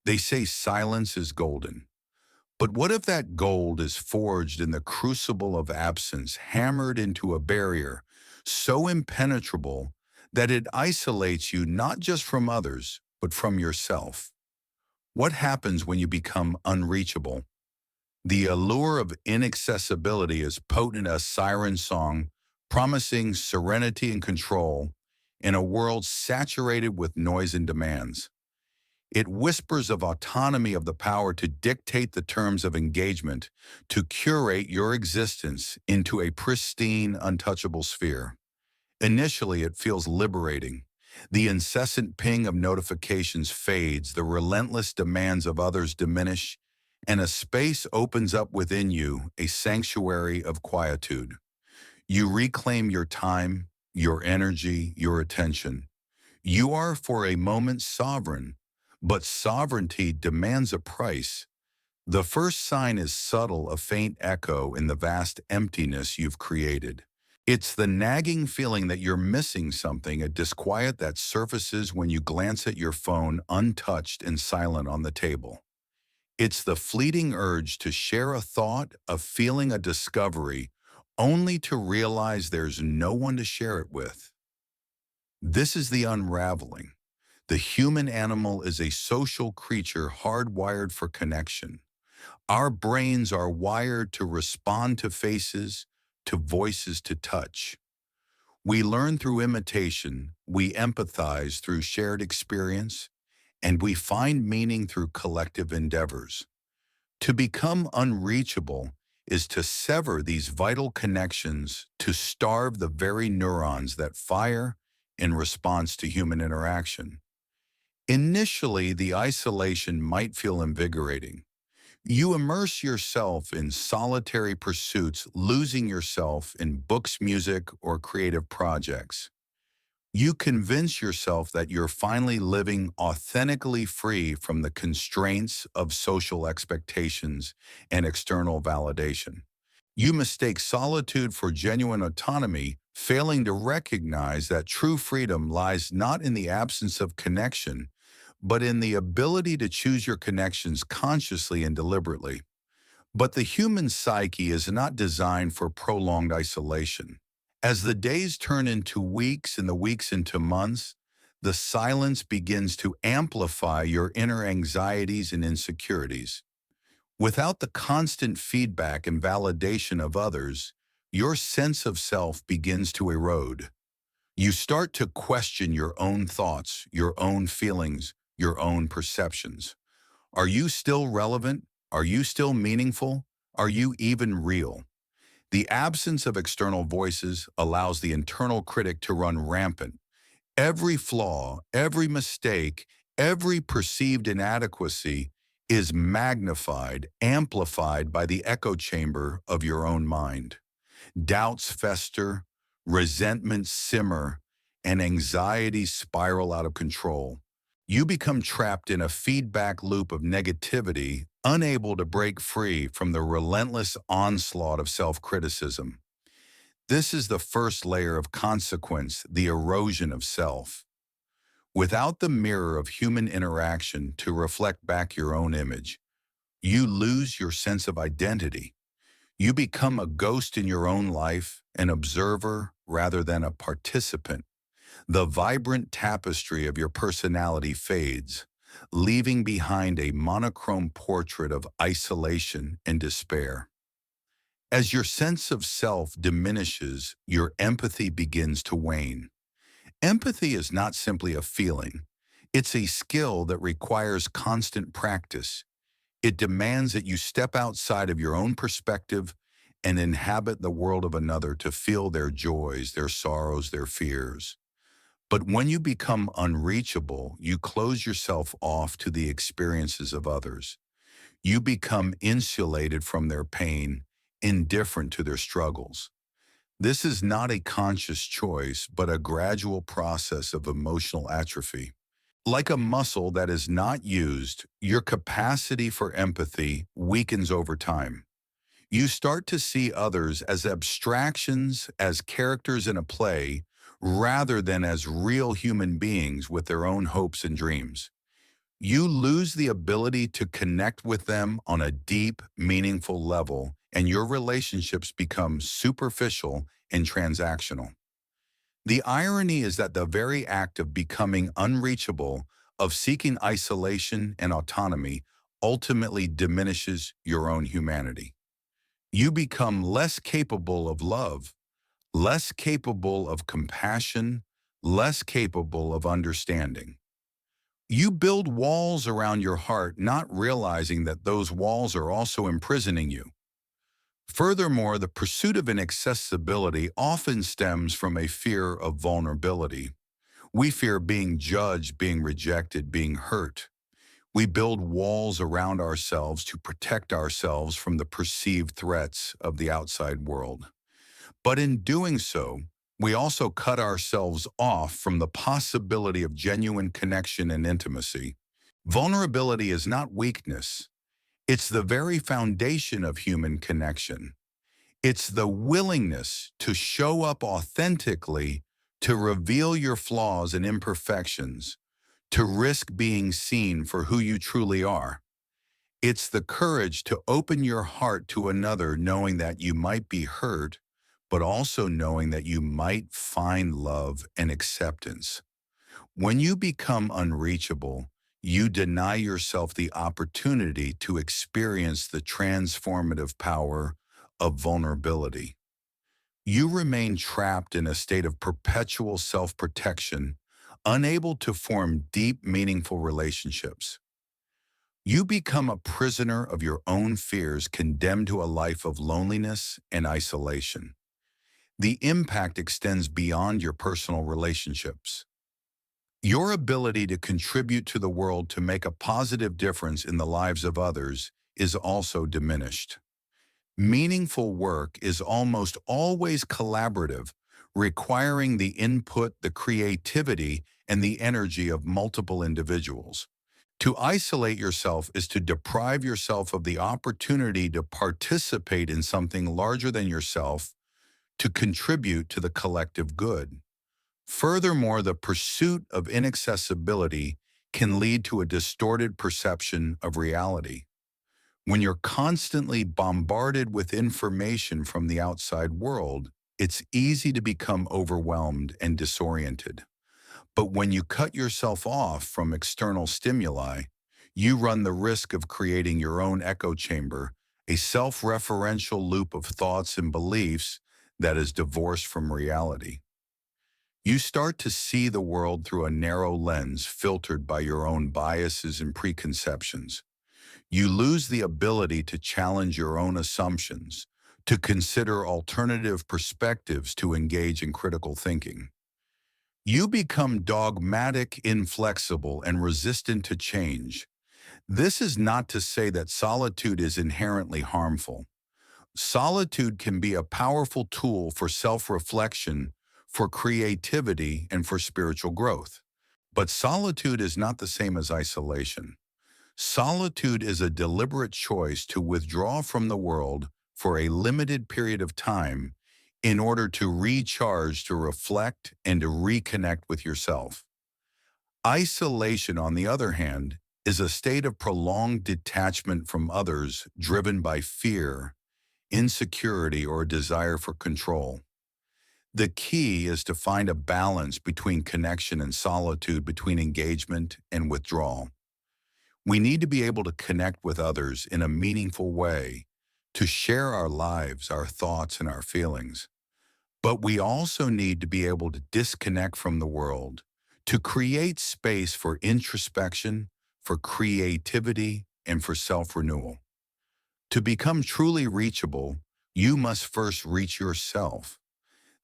They say silence is golden. But what if that gold is forged in the crucible of absence, hammered into a barrier so impenetrable that it isolates you not just from others, but from yourself? What happens when you become unreachable? The allure of inaccessibility is potent as siren song, promising serenity and control in a world saturated with noise and demands. It whispers of autonomy, of the power to dictate the terms of engagement, to curate your existence into a pristine, untouchable sphere. Initially, it feels liberating. The incessant ping of notifications fades, the relentless demands of others diminish, and a space opens up within you, a sanctuary of quietude. You reclaim your time, your energy, your attention. You are for a moment sovereign, but sovereignty demands a price. The first sign is subtle, a faint echo in the vast emptiness you've created. It's the nagging feeling that you're missing something, a disquiet that surfaces when you glance at your phone untouched and silent on the table. It's the fleeting urge to share a thought, a feeling, a discovery, only to realize there's no one to share it with. This is the unraveling. The human animal is a social creature hardwired for connection. Our brains are wired to respond to faces, to voices, to touch. We learn through imitation, we empathize through shared experience, and we find meaning through collective endeavors. To become unreachable is to sever these vital connections, to starve the very neurons that fire in response to human interaction. Initially, the isolation might feel invigorating. You immerse yourself in solitary pursuits, losing yourself in books, music, or creative projects. You convince yourself that you're finally living authentically free from the constraints of social expectations and external validation. You mistake solitude for genuine autonomy, failing to recognize that true freedom lies not in the absence of connection, but in the ability to choose your connections consciously and deliberately. But the human psyche is not designed for prolonged isolation. As the days turn into weeks and the weeks into months, the silence begins to amplify your inner anxieties and insecurities. Without the constant feedback and validation of others, your sense of self begins to erode. You start to question your own thoughts, your own feelings, your own perceptions. Are you still relevant? Are you still meaningful? Are you even real? The absence of external voices allows the internal critic to run rampant. Every flaw, every mistake, every perceived inadequacy is magnified, amplified by the echo chamber of your own mind. Doubts fester, resentments simmer, and anxieties spiral out of control. You become trapped in a feedback loop of negativity, unable to break free from the relentless onslaught of self-criticism. This is the first layer of consequence, the erosion of self. Without the mirror of human interaction to reflect back your own image, you lose your sense of identity. You become a ghost in your own life, an observer rather than a participant. The vibrant tapestry of your personality fades, leaving behind a monochrome portrait of isolation and despair. As your sense of self diminishes, your empathy begins to wane. Empathy is not simply a feeling. It's a skill that requires constant practice. It demands that you step outside of your own perspective and inhabit the world of another to feel their joys, their sorrows, their fears. But when you become unreachable, you close yourself off to the experiences of others. You become insulated from their pain, indifferent to their struggles. This is not a conscious choice, but a gradual process of emotional atrophy. Like a muscle that is not used, your capacity for empathy weakens over time. You start to see others as abstractions, as characters in a play, rather than as real human beings with their own hopes and dreams. You lose the ability to connect with them on a deep, meaningful level, and your relationships become superficial and transactional. The irony is that the very act of becoming unreachable, of seeking isolation and autonomy, ultimately diminishes your own humanity. You become less capable of love, less capable of compassion, less capable of understanding. You build walls around your heart, not realizing that those walls are also imprisoning you. Furthermore, the pursuit of inaccessibility often stems from a fear of vulnerability. We fear being judged, being rejected, being hurt. We build walls around ourselves to protect ourselves from the perceived threats of the outside world. But in doing so, we also cut ourselves off from the possibility of genuine connection and intimacy. Vulnerability is not weakness. It's the very foundation of human connection. It's the willingness to show up authentically, to reveal your flaws and imperfections, to risk being seen for who you truly are. It's the courage to open your heart to another, knowing that you might be hurt, but also knowing that you might find love and acceptance. When you become unreachable, you deny yourself the opportunity to experience the transformative power of vulnerability. You remain trapped in a state of perpetual self-protection, unable to form deep, meaningful relationships. You become a prisoner of your own fears, condemned to a life of loneliness and isolation. The impact extends beyond your personal relationships. Your ability to contribute to the world, to make a positive difference in the lives of others, is also diminished. Meaningful work is almost always collaborative, requiring the input, the creativity, and the energy of multiple individuals. To isolate yourself is to deprive yourself of the opportunity to participate in something larger than yourself, to contribute to the collective good. Furthermore, the pursuit of inaccessibility can lead to a distorted perception of reality. When you're constantly bombarded with information from the outside world, it's easy to become overwhelmed and disoriented. But when you cut yourself off from external stimuli, you run the risk of creating your own echo chamber, a self-referential loop of thoughts and beliefs that is divorced from reality. You start to see the world through a narrow lens filtered by your own biases and preconceptions. You lose the ability to challenge your own assumptions, to consider alternative perspectives, to engage in critical thinking. You become dogmatic, inflexible, and resistant to change. This is not to say that solitude is inherently harmful. Solitude can be a powerful tool for self-reflection, for creativity, and for spiritual growth. But solitude is not the same as isolation. Solitude is a deliberate choice to withdraw from the world for a limited period of time in order to recharge, to reflect, and to reconnect with yourself. Isolation, on the other hand, is a state of prolonged detachment from others driven by fear, insecurity, or a desire for control. The key is to find a balance between connection and solitude, between engagement and withdrawal. We need to be able to connect with others in a meaningful way, to share our lives, our thoughts, and our feelings. But we also need to be able to disconnect from the world, to create space for introspection, for creativity, and for self-renewal. To become truly reachable, you must first reach yourself.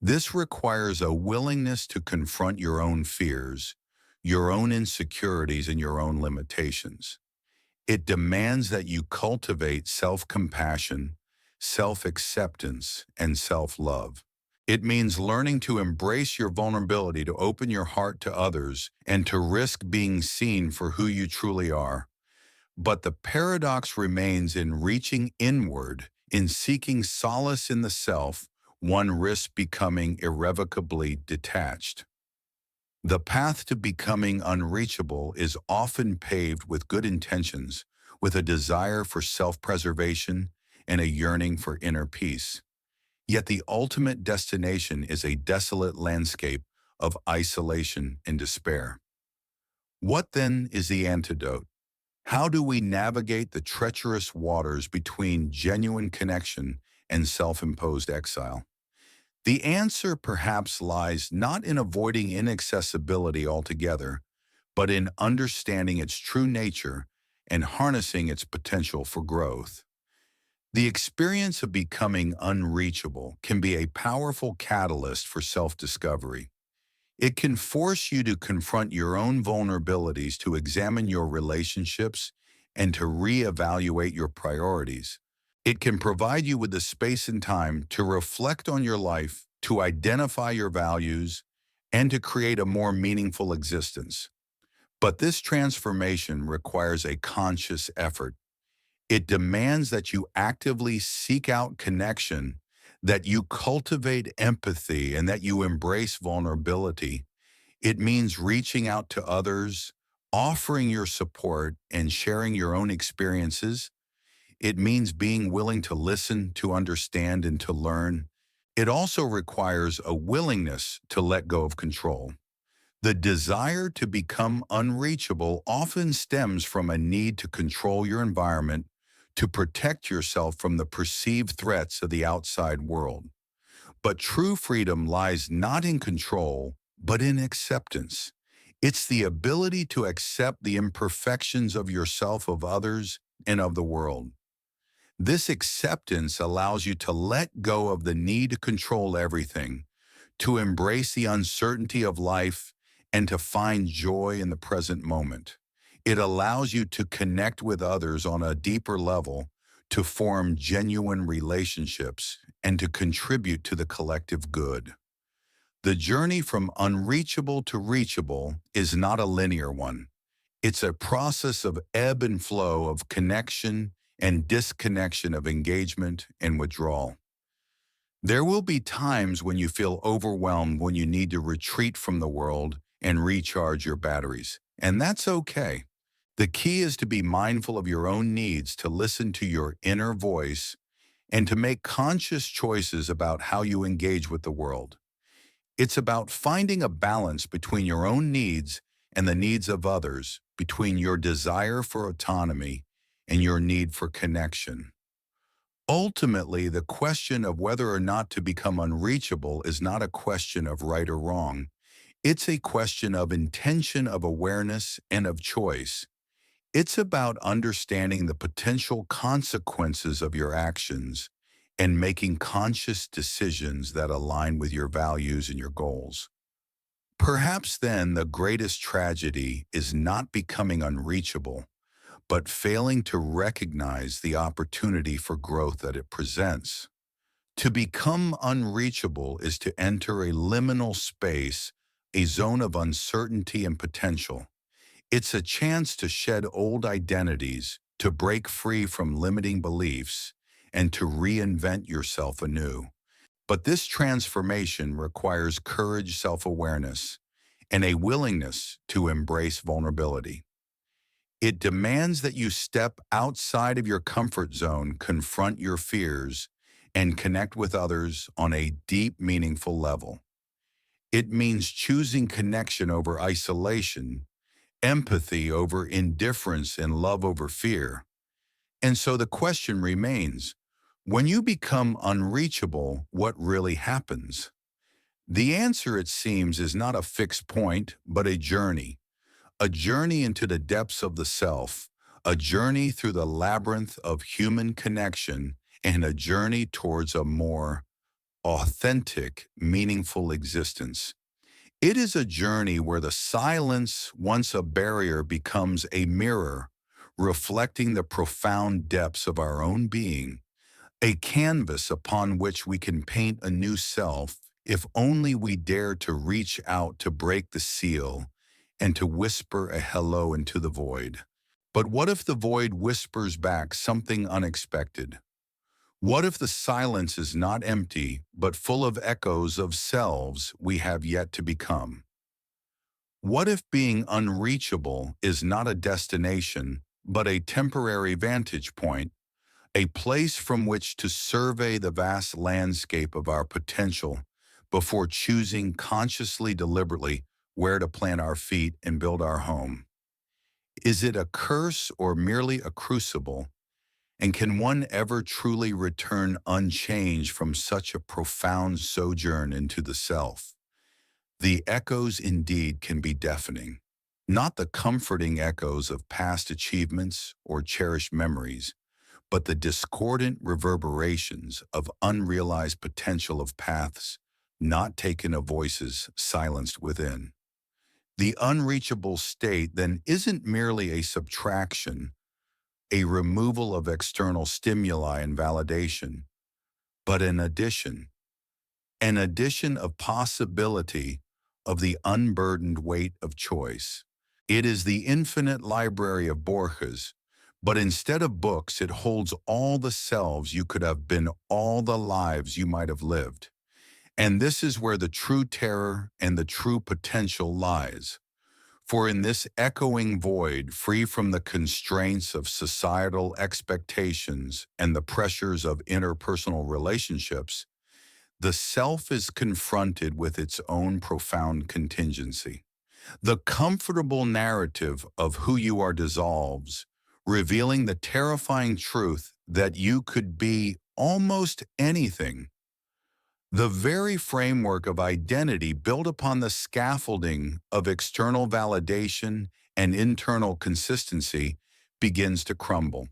This requires a willingness to confront your own fears, your own insecurities, and your own limitations. It demands that you cultivate self-compassion, self-acceptance, and self-love. It means learning to embrace your vulnerability, to open your heart to others, and to risk being seen for who you truly are. But the paradox remains: in reaching inward, in seeking solace in the self, one risks becoming irrevocably detached. The path to becoming unreachable is often paved with good intentions, with a desire for self-preservation and a yearning for inner peace. Yet the ultimate destination is a desolate landscape of isolation and despair. What then is the antidote? How do we navigate the treacherous waters between genuine connection and self-imposed exile? The answer perhaps lies not in avoiding inaccessibility altogether, but in understanding its true nature and harnessing its potential for growth. The experience of becoming unreachable can be a powerful catalyst for self-discovery. It can force you to confront your own vulnerabilities, to examine your relationships, and to reevaluate your priorities. It can provide you with the space and time to reflect on your life, to identify your values, and to create a more meaningful existence. But this transformation requires a conscious effort. It demands that you actively seek out connection, that you cultivate empathy, and that you embrace vulnerability. It means reaching out to others, offering your support, and sharing your own experiences. It means being willing to listen, to understand, and to learn. It also requires a willingness to let go of control. The desire to become unreachable often stems from a need to control your environment, to protect yourself from the perceived threats of the outside world. But true freedom lies not in control, but in acceptance. It's the ability to accept the imperfections of yourself, of others, and of the world. This acceptance allows you to let go of the need to control everything, to embrace the uncertainty of life, and to find joy in the present moment. It allows you to connect with others on a deeper level, to form genuine relationships, and to contribute to the collective good. The journey from unreachable to reachable is not a linear one. It's a process of ebb and flow, of connection and disconnection, of engagement and withdrawal. There will be times when you feel overwhelmed, when you need to retreat from the world and recharge your batteries. And that's okay. The key is to be mindful of your own needs, to listen to your inner voice, and to make conscious choices about how you engage with the world. It's about finding a balance between your own needs and the needs of others, between your desire for autonomy and your need for connection. Ultimately, the question of whether or not to become unreachable is not a question of right or wrong. It's a question of intention, of awareness, and of choice. It's about understanding the potential consequences of your actions and making conscious decisions that align with your values and your goals. Perhaps then the greatest tragedy is not becoming unreachable, but failing to recognize the opportunity for growth that it presents. To become unreachable is to enter a liminal space, a zone of uncertainty and potential. It's a chance to shed old identities, to break free from limiting beliefs, and to reinvent yourself anew. But this transformation requires courage, self-awareness, and a willingness to embrace vulnerability. It demands that you step outside of your comfort zone, confront your fears, and connect with others on a deep, meaningful level. It means choosing connection over isolation, empathy over indifference, and love over fear. And so the question remains, when you become unreachable, what really happens? The answer, it seems, is not a fixed point, but a journey into the depths of the self, a journey through the labyrinth of human connection, and a journey towards a more authentic, meaningful existence. It is a journey where the silence, once a barrier, becomes a mirror, reflecting the profound depths of our own being, a canvas upon which we can paint a new self if only we dare to reach out, to break the seal, and to whisper a hello into the void. But what if the void whispers back something unexpected? What if the silence is not empty, but full of echoes of selves we have yet to become? What if being unreachable is not a destination, but a temporary vantage point, a place from which to survey the vast landscape of our potential before choosing consciously, deliberately, where to plant our feet and build our home? Is it a curse or merely a crucible? And can one ever truly return unchanged from such a profound sojourn into the self? The echoes indeed can be deafening, not the comforting echoes of past achievements or cherished memories, but the discordant reverberations of unrealized potential of paths not taken of voices silenced within. The unreachable state then isn't merely a subtraction, a removal of external stimuli and validation, but an addition of possibility, of the unburdened weight of choice. It is the infinite library of Borges, but instead of books, it holds all the selves you could have been, all the lives you might have lived. And this is where the true terror and the true potential lies. For in this echoing void, free from the constraints of societal expectations and the pressures of interpersonal relationships, the self is confronted with its own profound contingency. The comfortable narrative of who you are dissolves, revealing the terrifying truth that you could be almost anything. The very framework of identity built upon the scaffolding of external validation and internal consistency begins to crumble.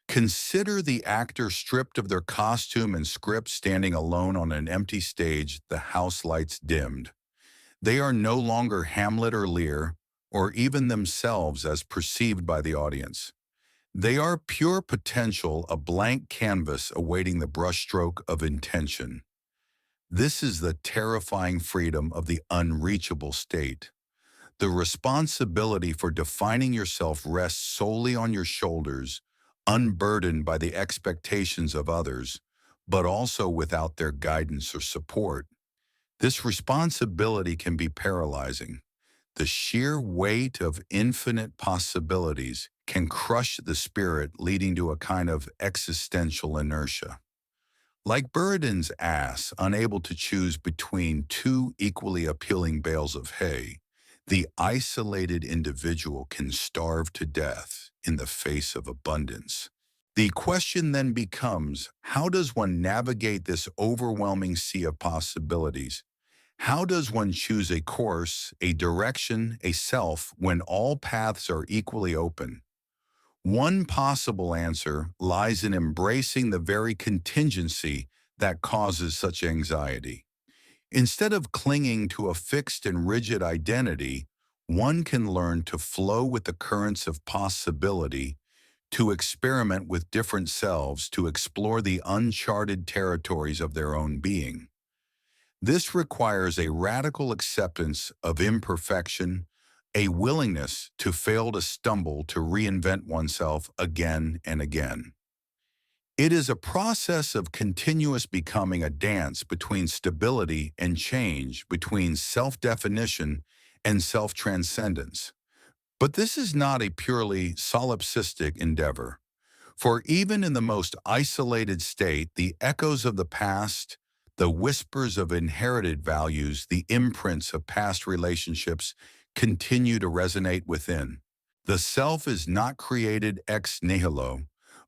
Consider the actor stripped of their costume and script standing alone on an empty stage, the house lights dimmed. They are no longer Hamlet or Lear, or even themselves as perceived by the audience. They are pure potential, a blank canvas awaiting the brushstroke of intention. This is the terrifying freedom of the unreachable state. The responsibility for defining yourself rests solely on your shoulders, unburdened by the expectations of others, but also without their guidance or support. This responsibility can be paralyzing. The sheer weight of infinite possibilities can crush the spirit, leading to a kind of existential inertia. Like Buridan's ass, unable to choose between two equally appealing bales of hay, the isolated individual can starve to death in the face of abundance. The question then becomes, how does one navigate this overwhelming sea of possibilities? How does one choose a course, a direction, a self when all paths are equally open? One possible answer lies in embracing the very contingency that causes such anxiety. Instead of clinging to a fixed and rigid identity, one can learn to flow with the currents of possibility, to experiment with different selves, to explore the uncharted territories of their own being. This requires a radical acceptance of imperfection, a willingness to fail, to stumble, to reinvent oneself again and again. It is a process of continuous becoming, a dance between stability and change, between self-definition and self-transcendence. But this is not a purely solipsistic endeavor. For even in the most isolated state, the echoes of the past, the whispers of inherited values, the imprints of past relationships continue to resonate within. The self is not created ex nihilo,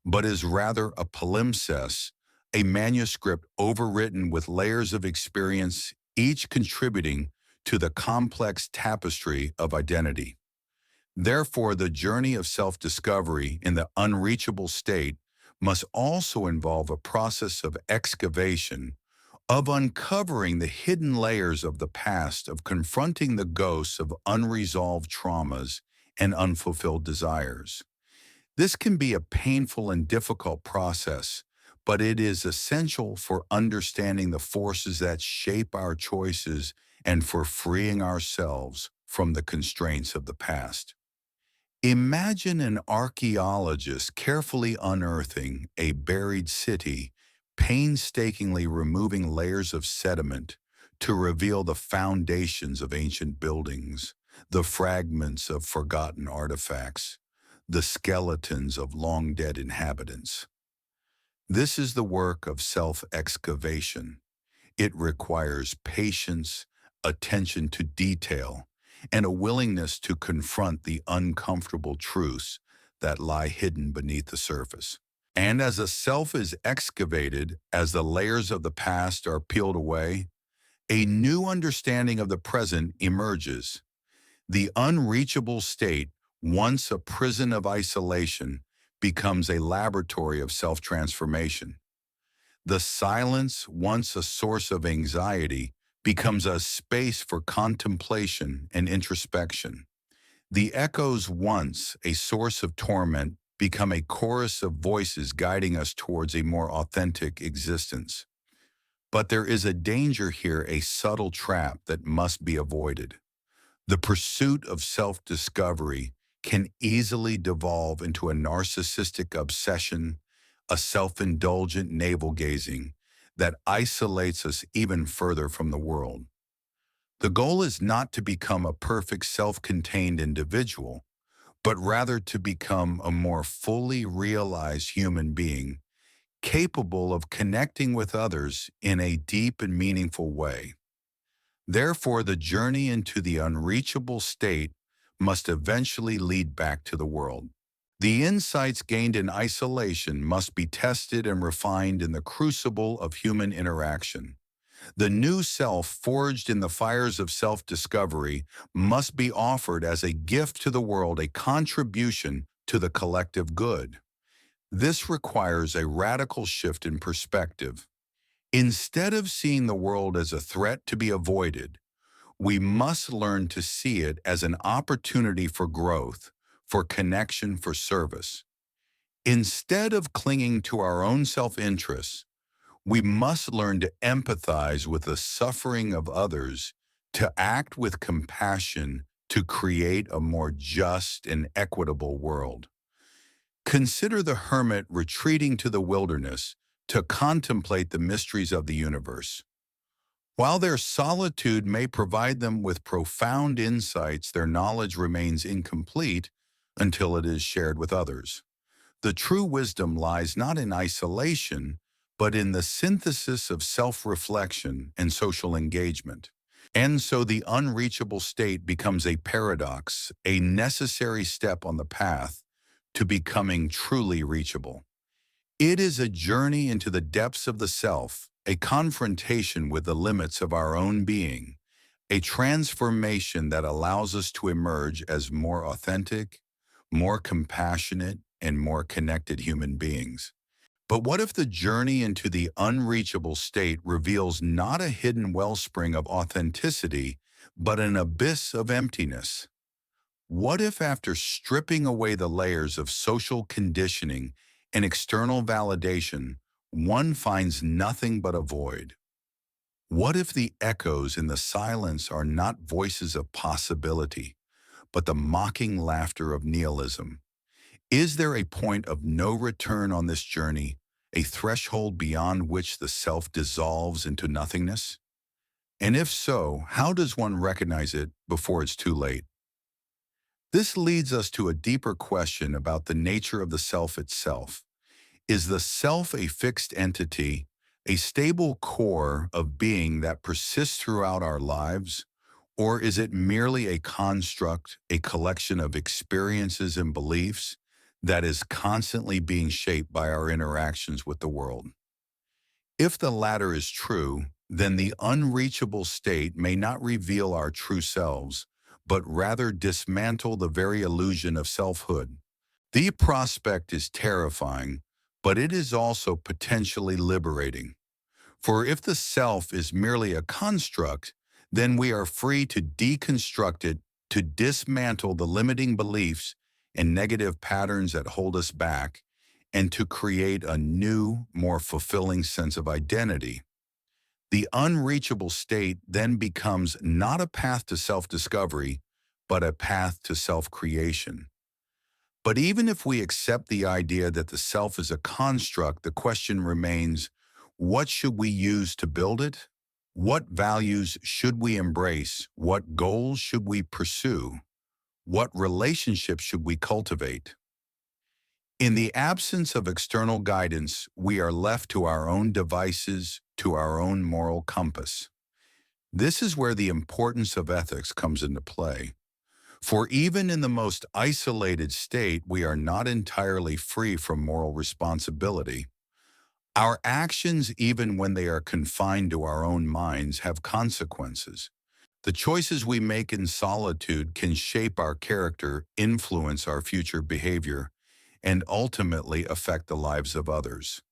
but is rather a palimpsest, a manuscript overwritten with layers of experience, each contributing to the complex tapestry of identity. Therefore, the journey of self-discovery in the unreachable state must also involve a process of excavation, of uncovering the hidden layers of the past, of confronting the ghosts of unresolved traumas and unfulfilled desires. This can be a painful and difficult process, but it is essential for understanding the forces that shape our choices and for freeing ourselves from the constraints of the past. Imagine an archaeologist carefully unearthing a buried city, painstakingly removing layers of sediment to reveal the foundations of ancient buildings. the fragments of forgotten artifacts, the skeletons of long-dead inhabitants. This is the work of self-excavation. It requires patience, attention to detail, and a willingness to confront the uncomfortable truths that lie hidden beneath the surface. And as a self is excavated, as the layers of the past are peeled away, a new understanding of the present emerges. The unreachable state, once a prison of isolation, becomes a laboratory of self-transformation. The silence, once a source of anxiety, becomes a space for contemplation and introspection. The echoes, once a source of torment, become a chorus of voices guiding us towards a more authentic existence. But there is a danger here, a subtle trap that must be avoided. The pursuit of self-discovery can easily devolve into a narcissistic obsession, a self-indulgent navel-gazing that isolates us even further from the world. The goal is not to become a perfect self-contained individual, but rather to become a more fully realized human being, capable of connecting with others in a deep and meaningful way. Therefore, the journey into the unreachable state must eventually lead back to the world. The insights gained in isolation must be tested and refined in the crucible of human interaction. The new self, forged in the fires of self-discovery, must be offered as a gift to the world, a contribution to the collective good. This requires a radical shift in perspective. Instead of seeing the world as a threat to be avoided, we must learn to see it as an opportunity for growth, for connection, for service. Instead of clinging to our own self-interests, we must learn to empathize with the suffering of others, to act with compassion, to create a more just and equitable world. Consider the hermit retreating to the wilderness to contemplate the mysteries of the universe. While their solitude may provide them with profound insights, their knowledge remains incomplete until it is shared with others. The true wisdom lies not in isolation, but in the synthesis of self-reflection and social engagement. And so the unreachable state becomes a paradox, a necessary step on the path to becoming truly reachable. It is a journey into the depths of the self, a confrontation with the limits of our own being, a transformation that allows us to emerge as more authentic, more compassionate, and more connected human beings. But what if the journey into the unreachable state reveals not a hidden wellspring of authenticity, but an abyss of emptiness? What if after stripping away the layers of social conditioning and external validation, one finds nothing but a void? What if the echoes in the silence are not voices of possibility, but the mocking laughter of nihilism? Is there a point of no return on this journey, a threshold beyond which the self dissolves into nothingness? And if so, how does one recognize it before it's too late? This leads us to a deeper question about the nature of the self itself. Is the self a fixed entity, a stable core of being that persists throughout our lives? Or is it merely a construct, a collection of experiences and beliefs that is constantly being shaped by our interactions with the world? If the latter is true, then the unreachable state may not reveal our true selves, but rather dismantle the very illusion of selfhood. The prospect is terrifying, but it is also potentially liberating. For if the self is merely a construct, then we are free to deconstruct it, to dismantle the limiting beliefs and negative patterns that hold us back, and to create a new, more fulfilling sense of identity. The unreachable state then becomes not a path to self-discovery, but a path to self-creation. But even if we accept the idea that the self is a construct, the question remains, what should we use to build it? What values should we embrace? What goals should we pursue? What relationships should we cultivate? In the absence of external guidance, we are left to our own devices, to our own moral compass. This is where the importance of ethics comes into play. For even in the most isolated state, we are not entirely free from moral responsibility. Our actions, even when they are confined to our own minds, have consequences. The choices we make in solitude can shape our character, influence our future behavior, and ultimately affect the lives of others.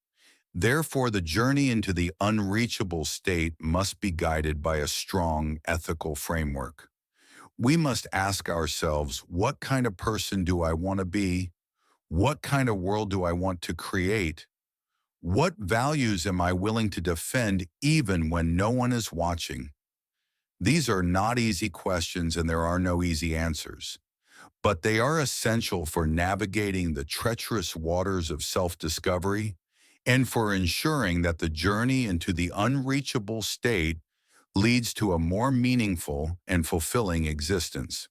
Therefore, the journey into the unreachable state must be guided by a strong ethical framework. We must ask ourselves, what kind of person do I want to be? What kind of world do I want to create? What values am I willing to defend even when no one is watching? These are not easy questions and there are no easy answers, but they are essential for navigating the treacherous waters of self-discovery and for ensuring that the journey into the unreachable state leads to a more meaningful and fulfilling existence.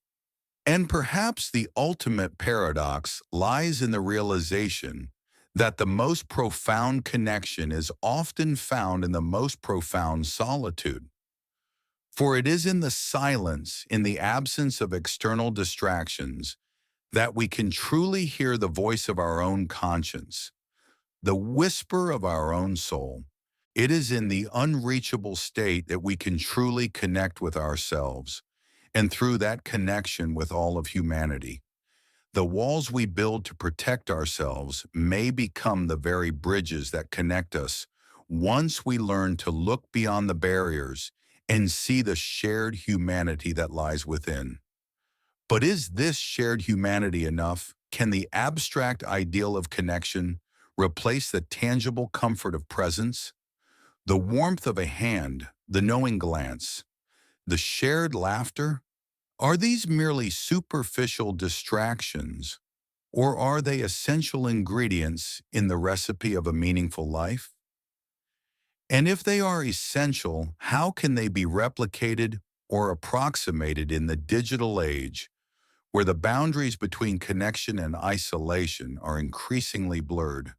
And perhaps the ultimate paradox lies in the realization that the most profound connection is often found in the most profound solitude. For it is in the silence, in the absence of external distractions, that we can truly hear the voice of our own conscience, the whisper of our own soul. It is in the unreachable state that we can truly connect with ourselves, and through that connection with all of humanity. The walls we build to protect ourselves may become the very bridges that connect us once we learn to look beyond the barriers and see the shared humanity that lies within. But is this shared humanity enough? Can the abstract ideal of connection replace the tangible comfort of presence? The warmth of a hand, the knowing glance, the shared laughter? Are these merely superficial distractions, or are they essential ingredients in the recipe of a meaningful life? And if they are essential, how can they be replicated or approximated in the digital age where the boundaries between connection and isolation are increasingly blurred?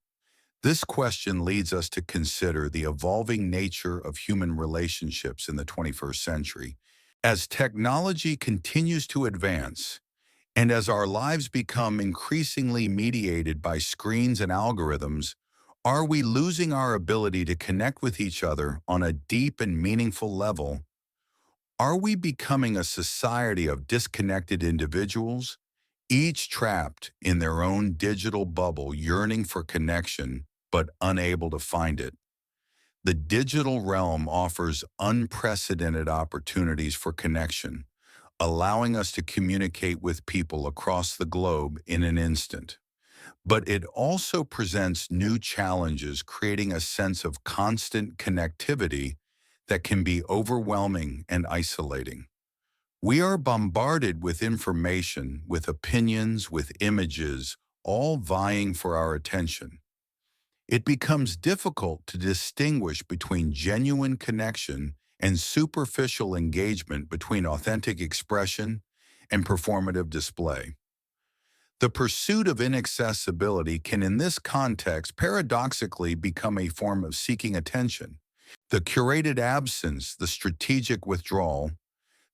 This question leads us to consider the evolving nature of human relationships in the 21st century. As technology continues to advance, and as our lives become increasingly mediated by screens and algorithms, are we losing our ability to connect with each other on a deep and meaningful level? Are we becoming a society of disconnected individuals, each trapped in their own digital bubble, yearning for connection but unable to find it? The digital realm offers unprecedented opportunities for connection, allowing us to communicate with people across the globe in an instant. But it also presents new challenges, creating a sense of constant connectivity that can be overwhelming and isolating. We are bombarded with information, with opinions, with images, all vying for our attention. It becomes difficult to distinguish between genuine connection and superficial engagement, between authentic expression and performative display. The pursuit of inaccessibility can, in this context, paradoxically become a form of seeking attention. The curated absence, the strategic withdrawal,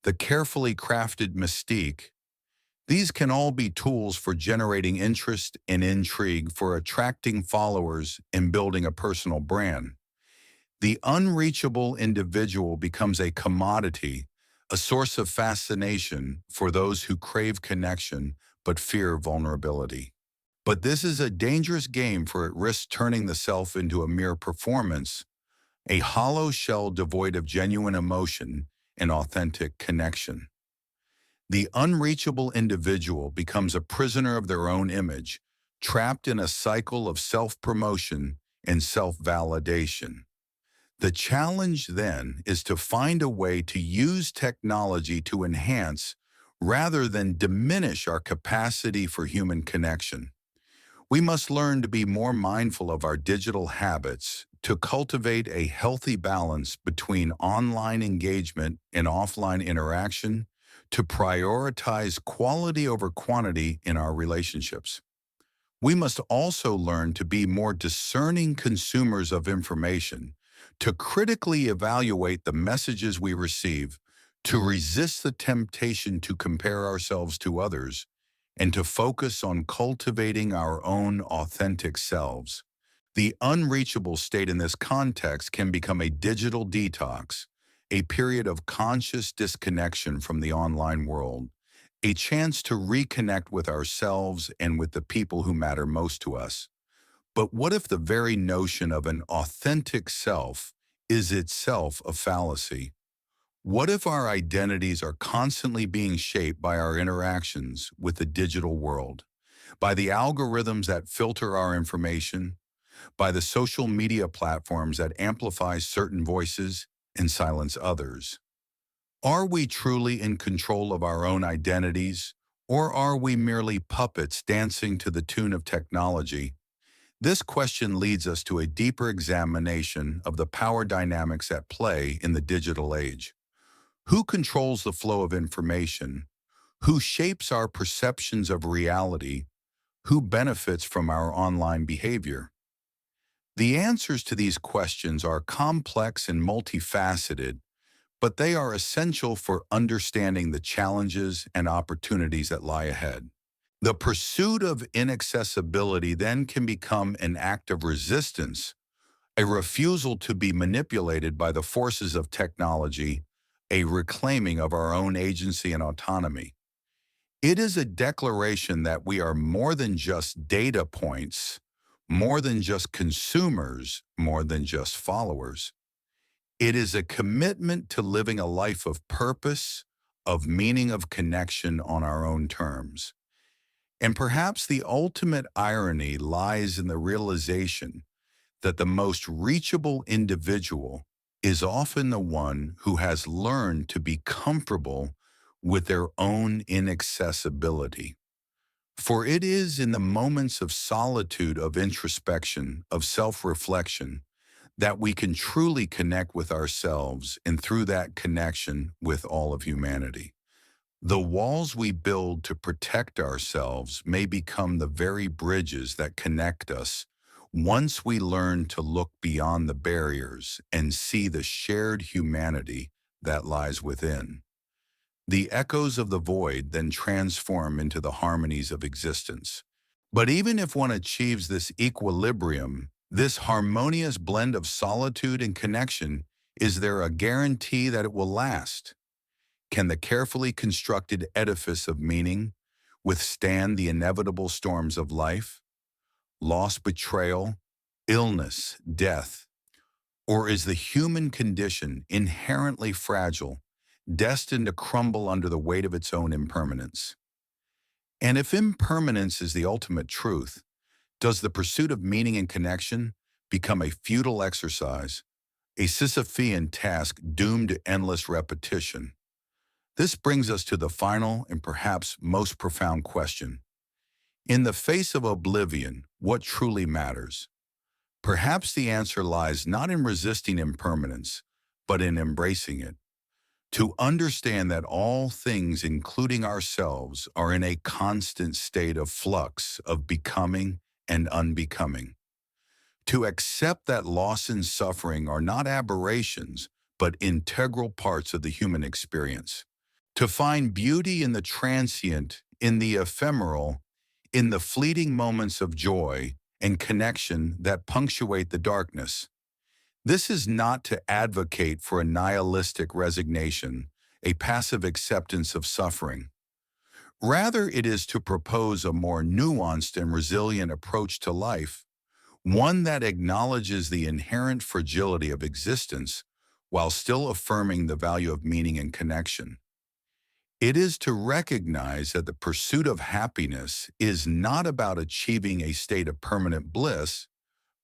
the carefully crafted mystique, these can all be tools for generating interest and intrigue, for attracting followers and building a personal brand. The unreachable individual becomes a commodity, a source of fascination for those who crave connection but fear vulnerability. But this is a dangerous game, for it risks turning the self into a mere performance, a hollow shell devoid of genuine emotion and authentic connection. The unreachable individual becomes a prisoner of their own image, trapped in a cycle of self-promotion and self-validation. The challenge then is to find a way to use technology to enhance rather than diminish our capacity for human connection. We must learn to be more mindful of our digital habits, to cultivate a healthy balance between online engagement and offline interaction, to prioritize quality over quantity in our relationships. We must also learn to be more discerning consumers of information, to critically evaluate the messages we receive, to resist the temptation to compare ourselves to others, and to focus on cultivating our own authentic selves. The unreachable state in this context can become a digital detox, a period of conscious disconnection from the online world, a chance to reconnect with ourselves and with the people who matter most to us. But what if the very notion of an authentic self is itself a fallacy? What if our identities are constantly being shaped by our interactions with the digital world, by the algorithms that filter our information, by the social media platforms that amplify certain voices and silence others? Are we truly in control of our own identities, or are we merely puppets dancing to the tune of technology? This question leads us to a deeper examination of the power dynamics at play in the digital age. Who controls the flow of information? Who shapes our perceptions of reality? Who benefits from our online behavior? The answers to these questions are complex and multifaceted, but they are essential for understanding the challenges and opportunities that lie ahead. The pursuit of inaccessibility then can become an act of resistance, a refusal to be manipulated by the forces of technology, a reclaiming of our own agency and autonomy. It is a declaration that we are more than just data points, more than just consumers, more than just followers. It is a commitment to living a life of purpose, of meaning, of connection on our own terms. And perhaps the ultimate irony lies in the realization that the most reachable individual is often the one who has learned to be comfortable with their own inaccessibility. For it is in the moments of solitude, of introspection, of self-reflection, that we can truly connect with ourselves and through that connection with all of humanity. The walls we build to protect ourselves may become the very bridges that connect us once we learn to look beyond the barriers and see the shared humanity that lies within. The echoes of the void then transform into the harmonies of existence. But even if one achieves this equilibrium, this harmonious blend of solitude and connection, is there a guarantee that it will last? Can the carefully constructed edifice of meaning withstand the inevitable storms of life, loss, betrayal, illness, death? Or is the human condition inherently fragile, destined to crumble under the weight of its own impermanence? And if impermanence is the ultimate truth, does the pursuit of meaning and connection become a futile exercise, a Sisyphean task doomed to endless repetition? This brings us to the final and perhaps most profound question. In the face of oblivion, what truly matters? Perhaps the answer lies not in resisting impermanence, but in embracing it. To understand that all things, including ourselves, are in a constant state of flux, of becoming and unbecoming. To accept that loss and suffering are not aberrations, but integral parts of the human experience. To find beauty in the transient, in the ephemeral, in the fleeting moments of joy and connection that punctuate the darkness. This is not to advocate for a nihilistic resignation, a passive acceptance of suffering. Rather, it is to propose a more nuanced and resilient approach to life, one that acknowledges the inherent fragility of existence while still affirming the value of meaning and connection. It is to recognize that the pursuit of happiness is not about achieving a state of permanent bliss,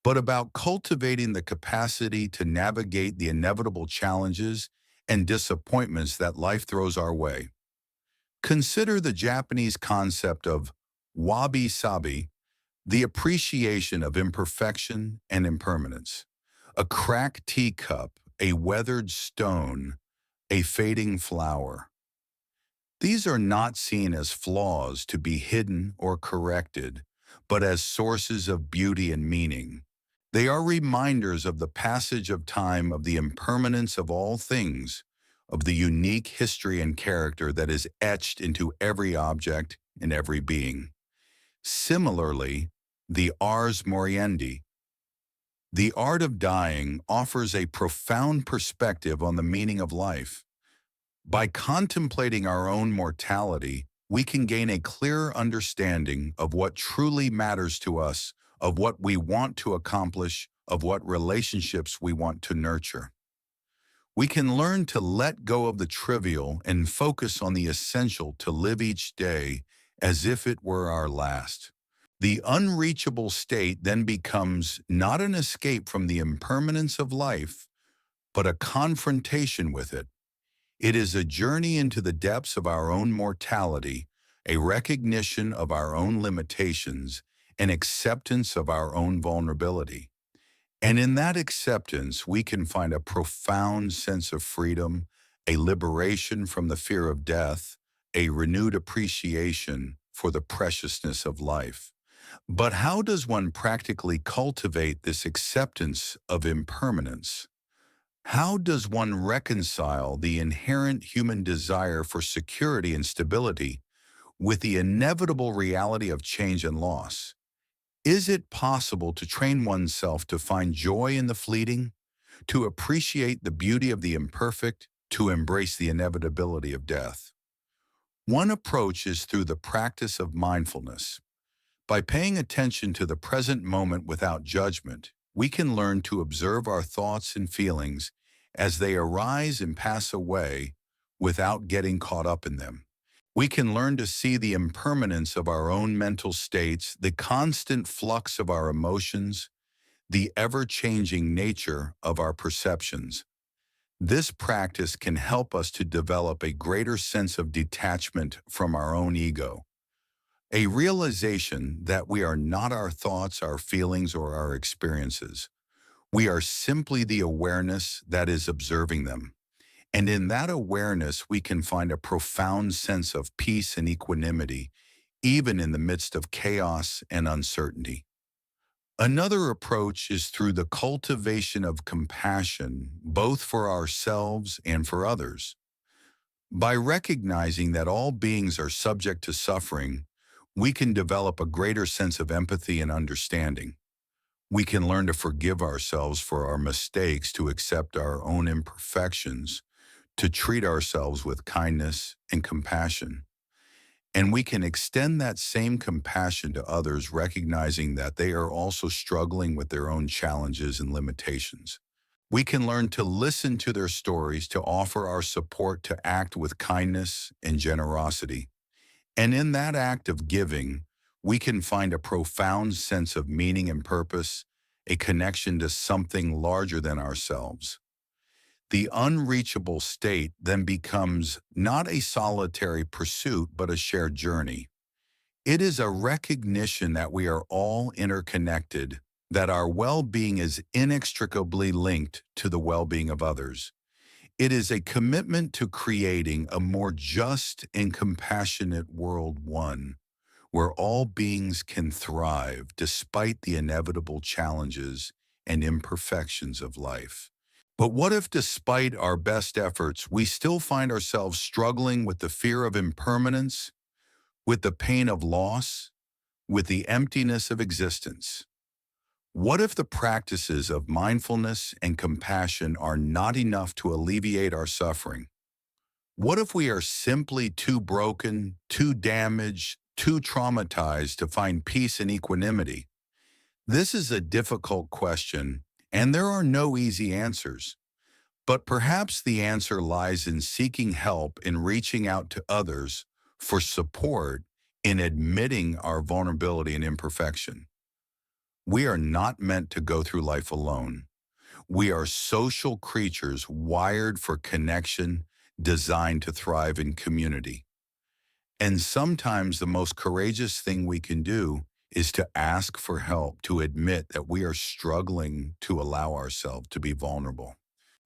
but about cultivating the capacity to navigate the inevitable challenges and disappointments that life throws our way. Consider the Japanese concept of wabi-sabi, the appreciation of imperfection and impermanence. A cracked teacup, a weathered stone, a fading flower. These are not seen as flaws to be hidden or corrected, but as sources of beauty and meaning. They are reminders of the passage of time, of the impermanence of all things, of the unique history and character that is etched into every object and every being. Similarly, the Ars Moriendi, the art of dying, offers a profound perspective on the meaning of life. By contemplating our own mortality, we can gain a clearer understanding of what truly matters to us, of what we want to accomplish, of what relationships we want to nurture. We can learn to let go of the trivial and focus on the essential, to live each day as if it were our last. The unreachable state then becomes not an escape from the impermanence of life, but a confrontation with it. It is a journey into the depths of our own mortality, a recognition of our own limitations, an acceptance of our own vulnerability. And in that acceptance, we can find a profound sense of freedom, a liberation from the fear of death, a renewed appreciation for the preciousness of life. But how does one practically cultivate this acceptance of impermanence? How does one reconcile the inherent human desire for security and stability with the inevitable reality of change and loss? Is it possible to train oneself to find joy in the fleeting, to appreciate the beauty of the imperfect, to embrace the inevitability of death? One approach is through the practice of mindfulness. By paying attention to the present moment without judgment, we can learn to observe our thoughts and feelings as they arise and pass away without getting caught up in them. We can learn to see the impermanence of our own mental states, the constant flux of our emotions, the ever-changing nature of our perceptions. This practice can help us to develop a greater sense of detachment from our own ego, a realization that we are not our thoughts, our feelings, or our experiences. We are simply the awareness that is observing them. And in that awareness, we can find a profound sense of peace and equanimity, even in the midst of chaos and uncertainty. Another approach is through the cultivation of compassion, both for ourselves and for others. By recognizing that all beings are subject to suffering, we can develop a greater sense of empathy and understanding. We can learn to forgive ourselves for our mistakes, to accept our own imperfections, to treat ourselves with kindness and compassion. And we can extend that same compassion to others, recognizing that they are also struggling with their own challenges and limitations. We can learn to listen to their stories, to offer our support, to act with kindness and generosity. And in that act of giving, we can find a profound sense of meaning and purpose, a connection to something larger than ourselves. The unreachable state then becomes not a solitary pursuit, but a shared journey. It is a recognition that we are all interconnected, that our well-being is inextricably linked to the well-being of others. It is a commitment to creating a more just and compassionate world, one where all beings can thrive despite the inevitable challenges and imperfections of life. But what if, despite our best efforts, we still find ourselves struggling with the fear of impermanence, with the pain of loss, with the emptiness of existence? What if the practices of mindfulness and compassion are not enough to alleviate our suffering? What if we are simply too broken, too damaged, too traumatized to find peace and equanimity? This is a difficult question, and there are no easy answers. But perhaps the answer lies in seeking help, in reaching out to others for support, in admitting our vulnerability and imperfection. We are not meant to go through life alone. We are social creatures wired for connection, designed to thrive in community. And sometimes the most courageous thing we can do is to ask for help, to admit that we are struggling to allow ourselves to be vulnerable.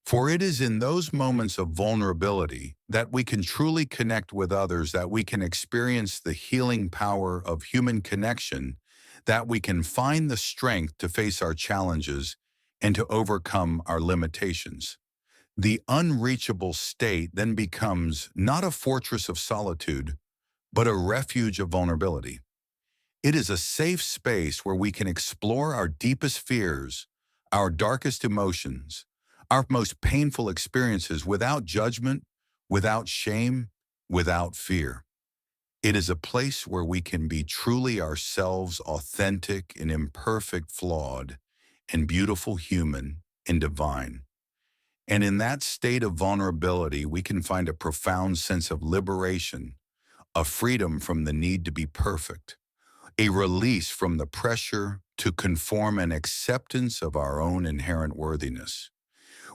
For it is in those moments of vulnerability that we can truly connect with others, that we can experience the healing power of human connection, that we can find the strength to face our challenges and to overcome our limitations. The unreachable state then becomes not a fortress of solitude, but a refuge of vulnerability. It is a safe space where we can explore our deepest fears, our darkest emotions, our most painful experiences without judgment, without shame, without fear. It is a place where we can be truly ourselves, authentic and imperfect, flawed and beautiful, human and divine. And in that state of vulnerability, we can find a profound sense of liberation, a freedom from the need to be perfect, a release from the pressure to conform, and acceptance of our own inherent worthiness.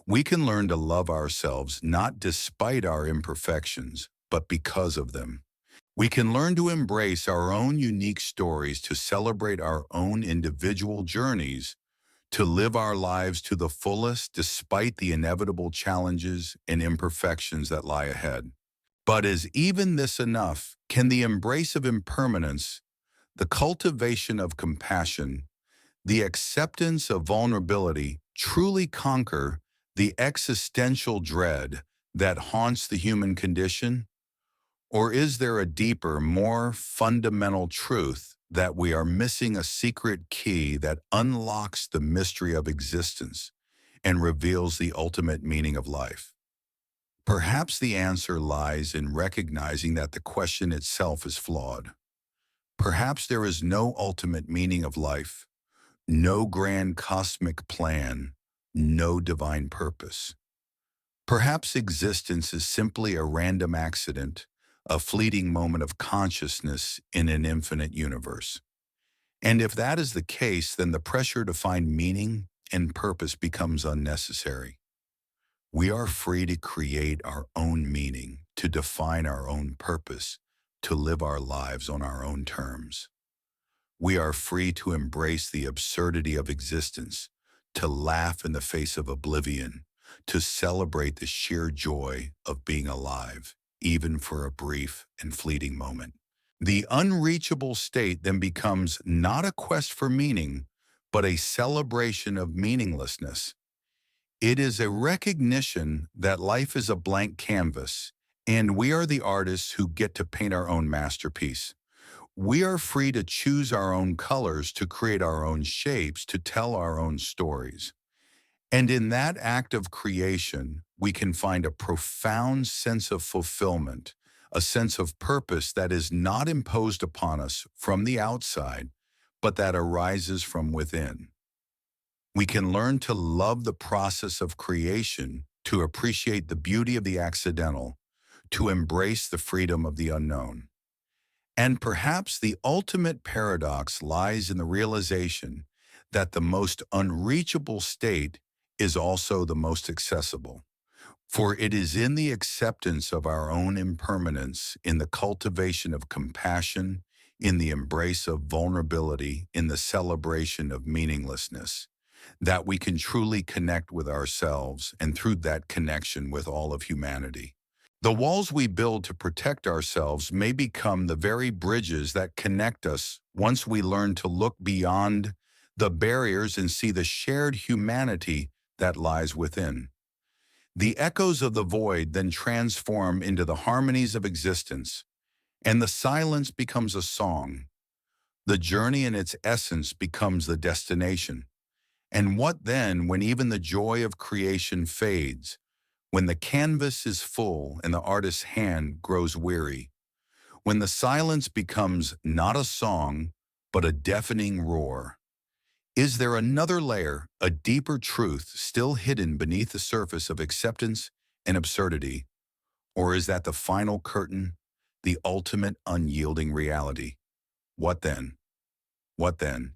We can learn to love ourselves not despite our imperfections, but because of them. We can learn to embrace our own unique stories, to celebrate our own individual journeys, to live our lives to the fullest despite the inevitable challenges and imperfections that lie ahead. But is even this enough? Can the embrace of impermanence, the cultivation of compassion, the acceptance of vulnerability truly conquer the existential dread that haunts the human condition? Or is there a deeper, more fundamental truth that we are missing a secret key that unlocks the mystery of existence and reveals the ultimate meaning of life? Perhaps the answer lies in recognizing that the question itself is flawed. Perhaps there is no ultimate meaning of life, no grand cosmic plan, no divine purpose. Perhaps existence is simply a random accident, a fleeting moment of consciousness in an infinite universe. And if that is the case, then the pressure to find meaning and purpose becomes unnecessary. We are free to create our own meaning, to define our own purpose, to live our lives on our own terms. We are free to embrace the absurdity of existence, to laugh in the face of oblivion, to celebrate the sheer joy of being alive, even for a brief and fleeting moment. The unreachable state then becomes not a quest for meaning, but a celebration of meaninglessness. It is a recognition that life is a blank canvas, and we are the artists who get to paint our own masterpiece. We are free to choose our own colors, to create our own shapes, to tell our own stories. And in that act of creation, we can find a profound sense of fulfillment, a sense of purpose that is not imposed upon us from the outside, but that arises from within. We can learn to love the process of creation, to appreciate the beauty of the accidental, to embrace the freedom of the unknown. And perhaps the ultimate paradox lies in the realization that the most unreachable state is also the most accessible. For it is in the acceptance of our own impermanence, in the cultivation of compassion, in the embrace of vulnerability, in the celebration of meaninglessness, that we can truly connect with ourselves, and through that connection with all of humanity. The walls we build to protect ourselves may become the very bridges that connect us once we learn to look beyond the barriers and see the shared humanity that lies within. The echoes of the void then transform into the harmonies of existence, and the silence becomes a song. The journey in its essence becomes the destination. And what then when even the joy of creation fades, when the canvas is full and the artist's hand grows weary, when the silence becomes not a song, but a deafening roar? Is there another layer, a deeper truth still hidden beneath the surface of acceptance and absurdity? Or is that the final curtain, the ultimate unyielding reality? What then? What then?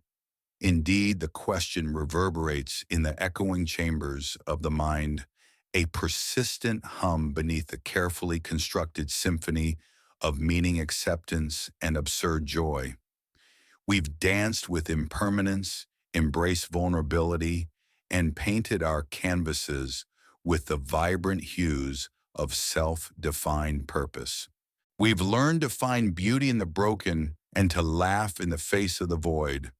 Indeed, the question reverberates in the echoing chambers of the mind, a persistent hum beneath the carefully constructed symphony of meaning, acceptance, and absurd joy. We've danced with impermanence, embraced vulnerability, and painted our canvases with the vibrant hues of self-defined purpose. We've learned to find beauty in the broken and to laugh in the face of the void.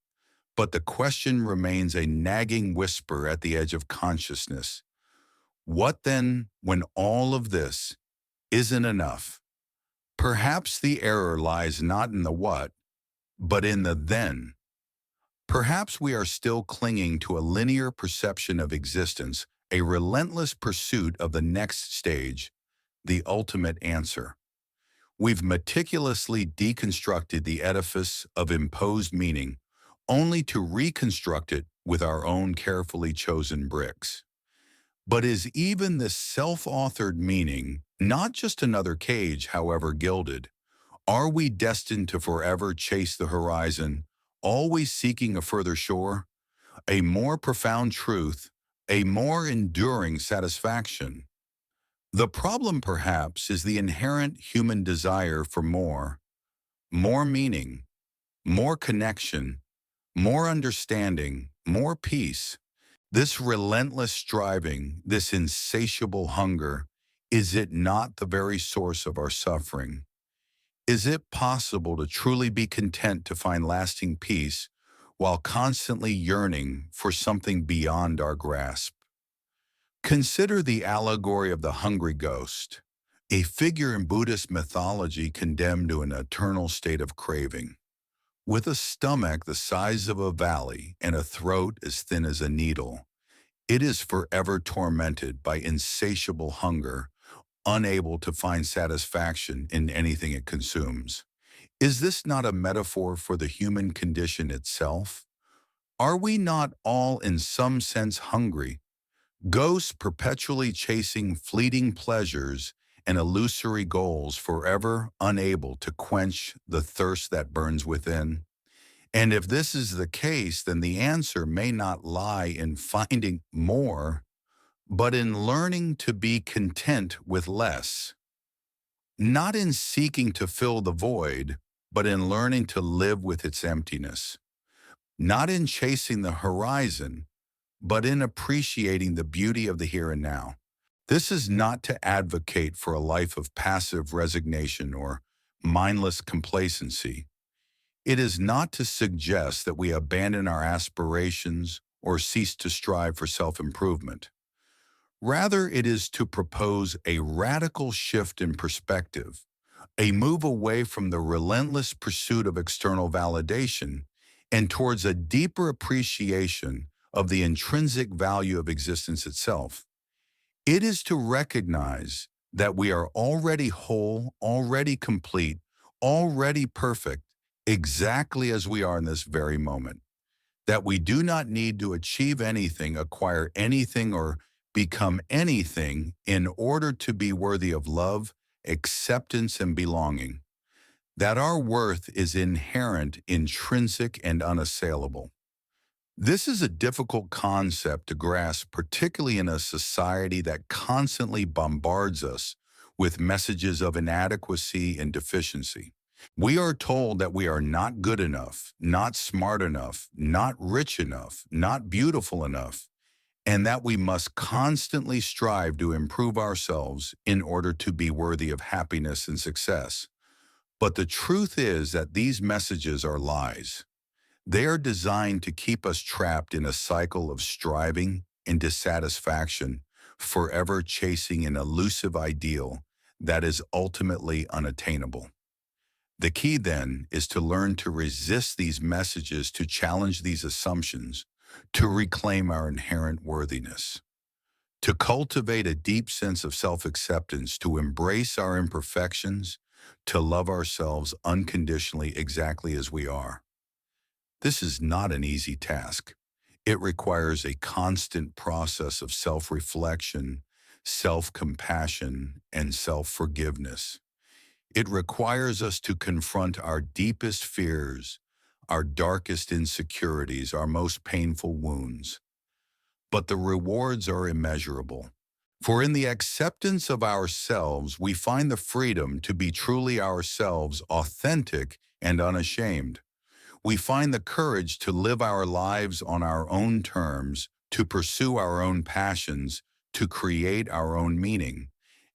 But the question remains a nagging whisper at the edge of consciousness. What then when all of this isn't enough? Perhaps the error lies not in the what, but in the then. Perhaps we are still clinging to a linear perception of existence, a relentless pursuit of the next stage, the ultimate answer. We've meticulously deconstructed the edifice of imposed meaning, only to reconstruct it with our own carefully chosen bricks. But is even this self-authored meaning not just another cage, however gilded? Are we destined to forever chase the horizon, always seeking a further shore, a more profound truth, a more enduring satisfaction? The problem, perhaps, is the inherent human desire for more meaning, more connection, more understanding, more peace. This relentless striving, this insatiable hunger, is it not the very source of our suffering? Is it possible to truly be content to find lasting peace while constantly yearning for something beyond our grasp? Consider the allegory of the hungry ghost, a figure in Buddhist mythology condemned to an eternal state of craving. With a stomach the size of a valley and a throat as thin as a needle, it is forever tormented by insatiable hunger, unable to find satisfaction in anything it consumes. Is this not a metaphor for the human condition itself? Are we not all in some sense hungry, ghosts perpetually chasing fleeting pleasures and illusory goals, forever unable to quench the thirst that burns within? And if this is the case, then the answer may not lie in finding more, but in learning to be content with less. Not in seeking to fill the void, but in learning to live with its emptiness. Not in chasing the horizon, but in appreciating the beauty of the here and now. This is not to advocate for a life of passive resignation or mindless complacency. It is not to suggest that we abandon our aspirations or cease to strive for self-improvement. Rather, it is to propose a radical shift in perspective, a move away from the relentless pursuit of external validation and towards a deeper appreciation of the intrinsic value of existence itself. It is to recognize that we are already whole, already complete, already perfect, exactly as we are in this very moment. That we do not need to achieve anything, acquire anything, or become anything in order to be worthy of love, acceptance, and belonging. That our worth is inherent, intrinsic, and unassailable. This is a difficult concept to grasp, particularly in a society that constantly bombards us with messages of inadequacy and deficiency. We are told that we are not good enough, not smart enough, not rich enough, not beautiful enough, and that we must constantly strive to improve ourselves in order to be worthy of happiness and success. But the truth is that these messages are lies. They are designed to keep us trapped in a cycle of striving and dissatisfaction, forever chasing an elusive ideal that is ultimately unattainable. The key, then, is to learn to resist these messages, to challenge these assumptions, to reclaim our inherent worthiness, to cultivate a deep sense of self-acceptance, to embrace our imperfections, to love ourselves unconditionally exactly as we are. This is not an easy task. It requires a constant process of self-reflection, self-compassion, and self-forgiveness. It requires us to confront our deepest fears, our darkest insecurities, our most painful wounds. But the rewards are immeasurable. For in the acceptance of ourselves, we find the freedom to be truly ourselves, authentic and unashamed. We find the courage to live our lives on our own terms, to pursue our own passions, to create our own meaning.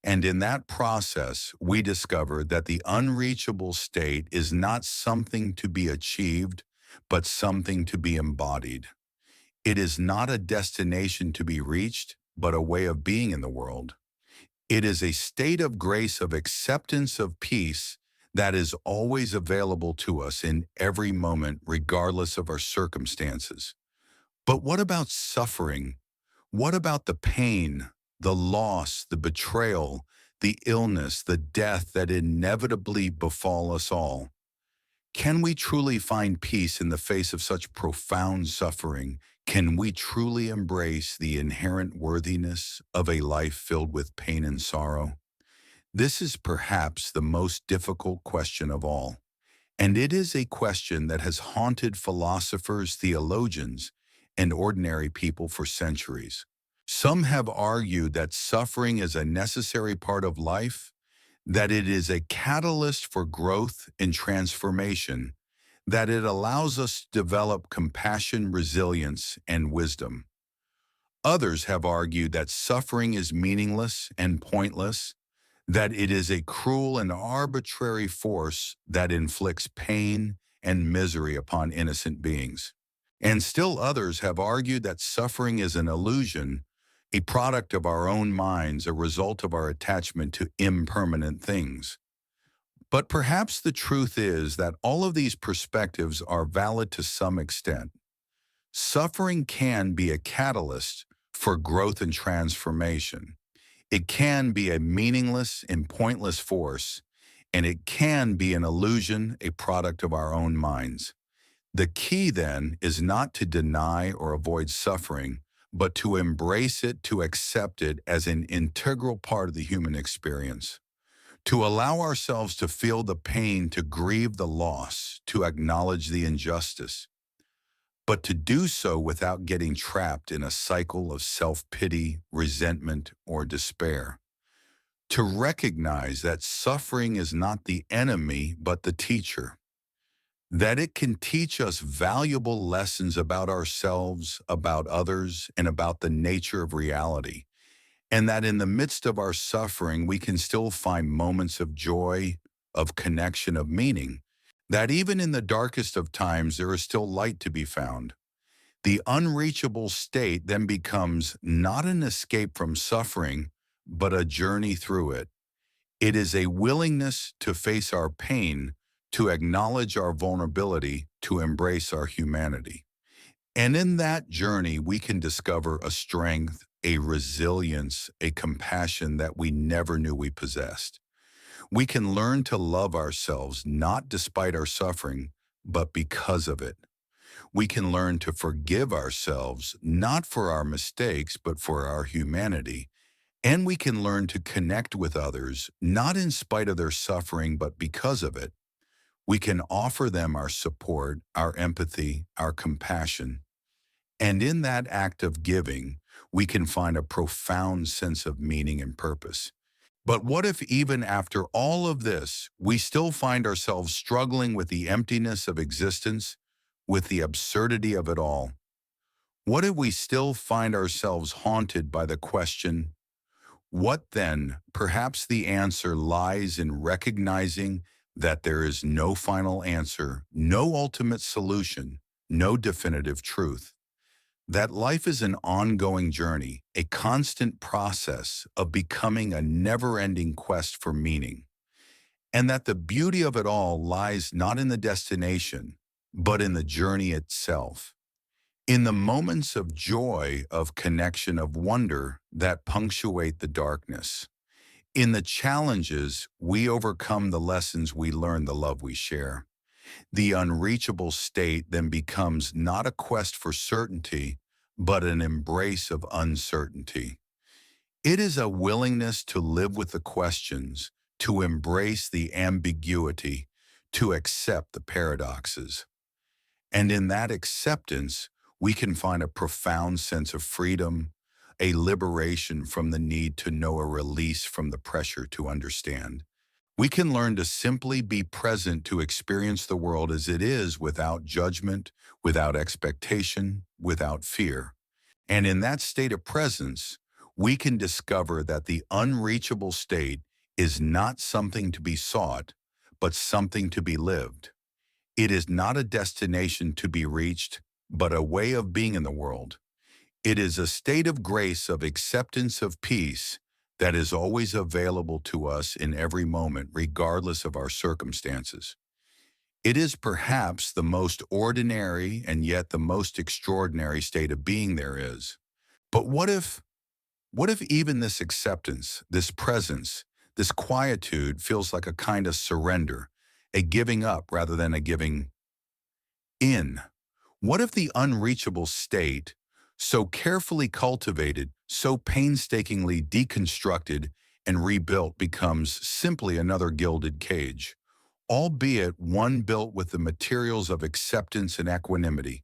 And in that process, we discover that the unreachable state is not something to be achieved, but something to be embodied. It is not a destination to be reached, but a way of being in the world. It is a state of grace, of acceptance, of peace that is always available to us in every moment, regardless of our circumstances. But what about suffering? What about the pain, the loss, the betrayal, the illness, the death that inevitably befall us all? Can we truly find peace in the face of such profound suffering? Can we truly embrace the inherent worthiness of a life filled with pain and sorrow? This is perhaps the most difficult question of all, and it is a question that has haunted philosophers, theologians, and ordinary people for centuries. Some have argued that suffering is a necessary part of life, that it is a catalyst for growth and transformation, that it allows us to develop compassion, resilience, and wisdom. Others have argued that suffering is meaningless and pointless, that it is a cruel and arbitrary force that inflicts pain and misery upon innocent beings. And still others have argued that suffering is an illusion, a product of our own minds, a result of our attachment to impermanent things. But perhaps the truth is that all of these perspectives are valid to some extent. Suffering can be a catalyst for growth and transformation. It can be a meaningless and pointless force, and it can be an illusion, a product of our own minds. The key then is not to deny or avoid suffering, but to embrace it, to accept it as an integral part of the human experience, to allow ourselves to feel the pain, to grieve the loss, to acknowledge the injustice, but to do so without getting trapped in a cycle of self-pity, resentment, or despair. To recognize that suffering is not the enemy, but the teacher, that it can teach us valuable lessons about ourselves, about others, and about the nature of reality, and that in the midst of our suffering, we can still find moments of joy, of connection, of meaning, that even in the darkest of times, there is still light to be found. The unreachable state then becomes not an escape from suffering, but a journey through it. It is a willingness to face our pain, to acknowledge our vulnerability, to embrace our humanity. And in that journey, we can discover a strength, a resilience, a compassion that we never knew we possessed. We can learn to love ourselves not despite our suffering, but because of it. We can learn to forgive ourselves not for our mistakes, but for our humanity. And we can learn to connect with others, not in spite of their suffering, but because of it. We can offer them our support, our empathy, our compassion. And in that act of giving, we can find a profound sense of meaning and purpose. But what if even after all of this, we still find ourselves struggling with the emptiness of existence, with the absurdity of it all? What if we still find ourselves haunted by the question, what then? Perhaps the answer lies in recognizing that there is no final answer, no ultimate solution, no definitive truth. That life is an ongoing journey, a constant process of becoming a never-ending quest for meaning. And that the beauty of it all lies not in the destination, but in the journey itself. In the moments of joy, of connection, of wonder that punctuate the darkness. In the challenges, we overcome the lessons we learn, the love we share. The unreachable state then becomes not a quest for certainty, but an embrace of uncertainty. It is a willingness to live with the questions, to embrace the ambiguity, to accept the paradoxes. And in that acceptance, we can find a profound sense of freedom, a liberation from the need to know, a release from the pressure to understand. We can learn to simply be present to experience the world as it is without judgment, without expectation, without fear. And in that state of presence, we can discover that the unreachable state is not something to be sought, but something to be lived. It is not a destination to be reached, but a way of being in the world. It is a state of grace, of acceptance, of peace that is always available to us in every moment, regardless of our circumstances. It is perhaps the most ordinary and yet the most extraordinary state of being there is. But what if even this acceptance, this presence, this quietude feels like a kind of surrender, a giving up rather than a giving in? What if the unreachable state, so carefully cultivated, so painstakingly deconstructed and rebuilt, becomes simply another gilded cage, albeit one built with the materials of acceptance and equanimity?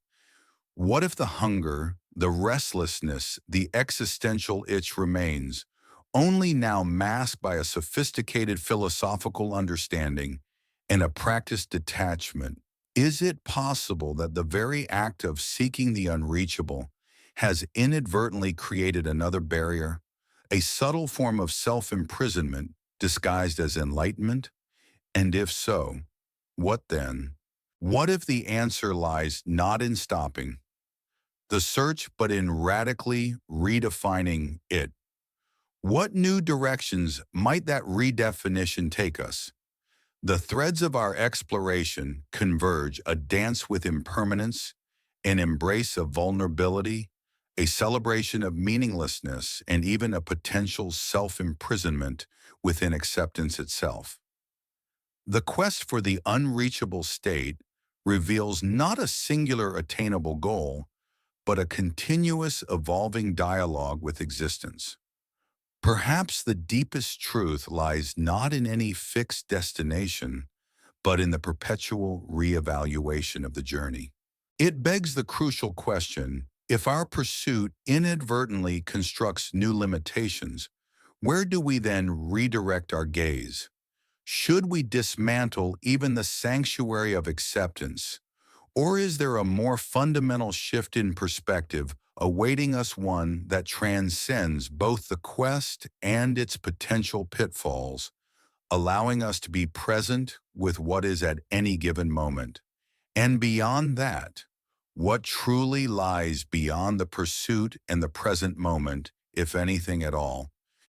What if the hunger, the restlessness, the existential itch remains, only now masked by a sophisticated philosophical understanding and a practiced detachment? Is it possible that the very act of seeking the unreachable has inadvertently created another barrier, a subtle form of self-imprisonment disguised as enlightenment? And if so, what then? What if the answer lies not in stopping the search, but in radically redefining it? What new directions might that redefinition take us? The threads of our exploration converge: a dance with impermanence, an embrace of vulnerability, a celebration of meaninglessness, and even a potential self-imprisonment within acceptance itself. The quest for the unreachable state reveals not a singular attainable goal, but a continuous evolving dialogue with existence. Perhaps the deepest truth lies not in any fixed destination, but in the perpetual reevaluation of the journey. It begs the crucial question: if our pursuit inadvertently constructs new limitations, where do we then redirect our gaze? Should we dismantle even the sanctuary of acceptance, or is there a more fundamental shift in perspective awaiting us, one that transcends both the quest and its potential pitfalls, allowing us to be present with what is at any given moment? And beyond that, what truly lies beyond the pursuit and the present moment, if anything at all?